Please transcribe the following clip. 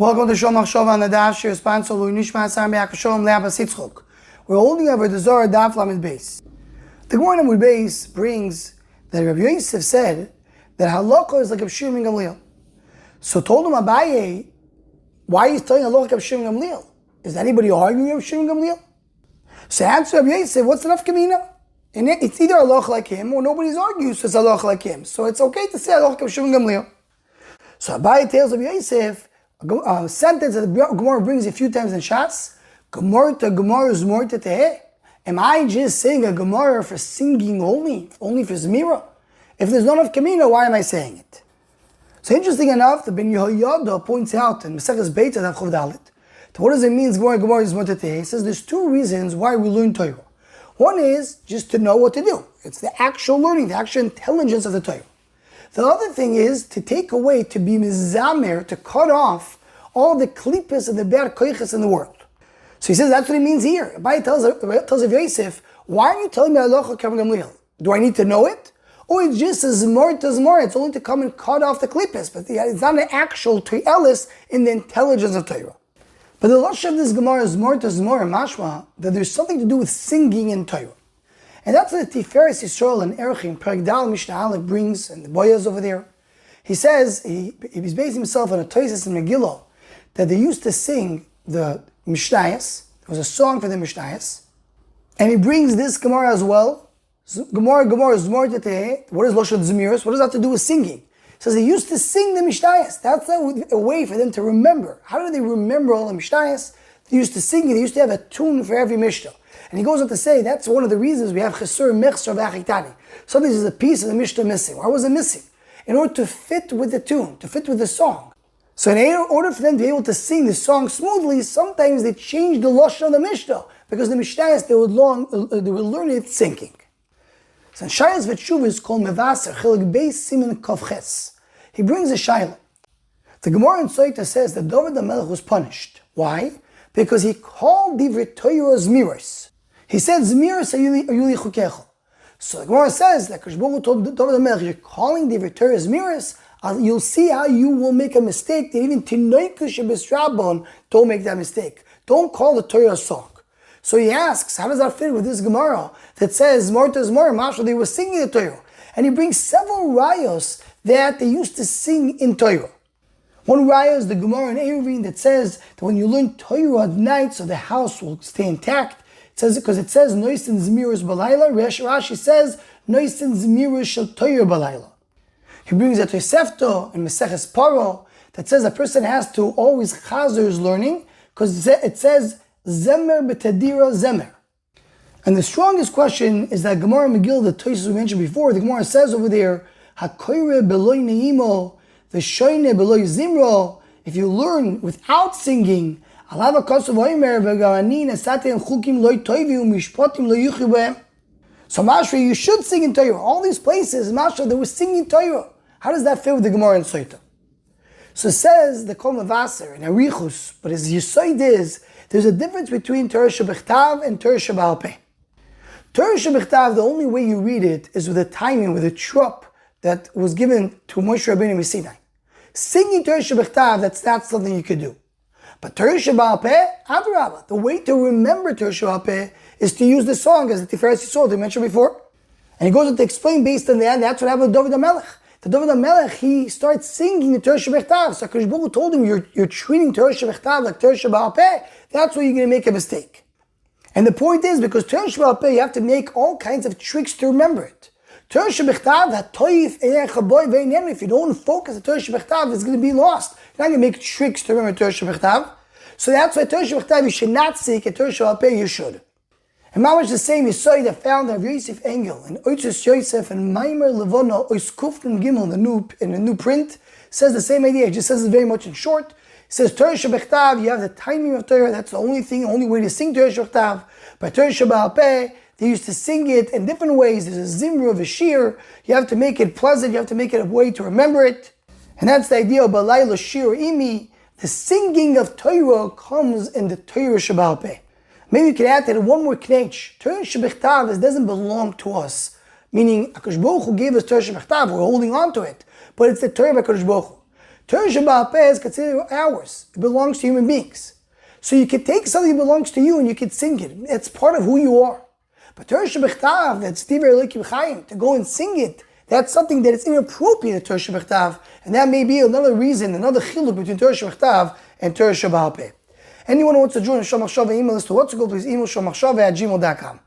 Welcome to Shom Machshava on the Daf. Shir sponsor Lui Nishma Sam Be'Akashom Le'Abbas Yitzchok. We're holding over the Zara Daf Lamed Beis. The Gemara Lamed Beis brings that Rabbi Yosef said that halakha is like Rabbi Shimon Gamliel. So told him Abaye, why are you telling halakha like Rabbi Shimon Gamliel? Is anybody arguing with Rabbi Shimon Gamliel? So answer Rabbi Yosef, what's the nafkamina? And it's either halakha like him or nobody's arguing, so it's halakha like him. So it's okay to say halakha like Rabbi Shimon Gamliel. So Abaye tells Rabbi Yosef a sentence that the Gemara brings a few times in Shas. Gemara to Gemara is more to teheh. Am I just saying a Gemara for singing only for Zmira? If there's none of Kamina, why am I saying it? So interesting enough, the Ben Yehoyada points out in Maseches Beitz Daf Chof Dalet, what does it mean Gemara is more to teheh? He says there's two reasons why we learn Torah. One is just to know what to do. It's the actual learning, the actual intelligence of the Torah. The other thing is to take away, to be mizamer, to cut off all the klippas and the bad koiches in the world. So he says that's what he means here. Abaye tells Rav Yosef, why are you telling me halacha k'Rabbi Gamliel? Do I need to know it? Or it's just as more to more, it's only to come and cut off the klippas, but it's not an actual toilis in the intelligence of Torah. But the lush of this Gemara is more mashma, that there's something to do with singing in Torah. And that's what the Tiferes Yisrael and Erechim, Perek Dal Mishnah Aleph brings, and the boyas over there. He says, he's basing himself on a Tosis and Megillah, that they used to sing the Mishnayos. There was a song for the Mishnayos. And he brings this Gemara as well. Gemara is more to teheh. What is Loshad Zemiros? What does that have to do with singing? He says they used to sing the Mishnayos. That's a way for them to remember. How do they remember all the Mishnayos? They used to sing it. They used to have a tune for every Mishnah. And he goes on to say that's one of the reasons we have Chesur Mechsar V'Achitani. Sometimes there's a piece of the Mishnah missing. Why was it missing? In order to fit with the tune, to fit with the song. So in order for them to be able to sing the song smoothly, sometimes they changed the lashon of the Mishnah, because the Mishnayos they would learn it singing. So in Shayas V'Tshuva is called Mevaser Chilik Beis Siman Kavches. He brings a shayla. The Gemara in Soita says that David HaMelech was punished. Why? Because he called Divrei Torah Zmiros. He said Zmiros Ayuli Chukecha. So the Gemara says that Kadosh Baruch Hu told David HaMelech, you're calling Divrei Torah Zmiros. You'll see how you will make a mistake. That even Tinoikus Shebesrabon don't make that mistake. Don't call the Torah a song. So he asks, how does that fit with this Gemara that says Mortas Mor Mashal they were singing the Torah? And he brings several rayos that they used to sing in Torah. One raya is the Gemara in Eruvin that says that when you learn Torah at night, so the house will stay intact. It says because it says Noisin Zmiros Balayla. Rashi says Noisin Zmiros Shel Torah Balayla. He brings a Tosefta in Meseches Paro that says a person has to always chazer his learning because it says Zemer B'Tadira Zemer. And the strongest question is that Gemara Megillah, the Tosfos we mentioned before, the Gemara says over there, HaKoire Beloy Neimo, V'Shoine Beloy Zimro. If you learn without singing, Alava Kosov Oimer V'Gavanin Esatem Chukim Loy Toivi U'Mishpotim Lo Yuchi B'Hem. So Mashra, you should sing in Torah. All these places, Mashra, they were singing Torah. How does that fit with the Gemara in Soita? So it says the Kol Mavaser and Arichus, but as Yisoid is, there's a difference between Torah Shebechtav and Torah Sheba'al Peh. Torah Shebechtav, the only way you read it is with a timing, with a trup that was given to Moshe Rabbeinu Sinai. Singing Torah Shebechtav, that's not something you could do. But Torah Sheba'al Peh, Adrabah, the way to remember Torah Sheba'al Peh is to use the song as the Tiferes Yisrael they mentioned before. And he goes on to explain based on that, that's what happened with David HaMelech. The David HaMelech, he starts singing the Torah Shebechtav. So Kadosh Baruch Hu told him, you're treating Torah Shebechtav like Torah Sheba'al Peh. That's where you're going to make a mistake. And the point is, because Torah Sheba'al Peh, you have to make all kinds of tricks to remember it. Torah Shebechtav, if you don't focus on Torah Shebechtav, it's going to be lost. You're not going to make tricks to remember Torah Shebechtav. So that's why Torah Shebechtav, you should not seek, and Torah Sheba'al Peh, you should. And Mamash the same, you saw the founder of Yosef Engel and Oitzes Yosef and Maimer Levona Ois Kuften Gimel in the new print says the same idea. It just says it very much in short. It says Torah Shebechtav, you have the timing of Torah. That's the only way to sing Torah Shebechtav. By Torah Sheba'al Peh, they used to sing it in different ways. There's a zimra of a shir. You have to make it pleasant. You have to make it a way to remember it. And that's the idea of Balayla Shir Imi. The singing of Torah comes in the Torah Sheba'al Peh. Maybe you can add that one more knech. Torah Shebechtav doesn't belong to us. Meaning, HaKadosh Baruch Hu gave us Torah Shebechtav, we're holding on to it. But it's the Torah of HaKadosh Baruch Hu. Torah Shabbat Peh is considered ours. It belongs to human beings. So you can take something that belongs to you and you can sing it. It's part of who you are. But Torah Shabbat that's Divrei Elokim Chaim, to go and sing it, that's something that is inappropriate to Torah Shabbat, and that may be another reason, another chiluk between Torah Shabbat and Torah Shabbat. Anyone who wants to join Shomachshava email list to what's to go, please email shomachshava@gmail.com.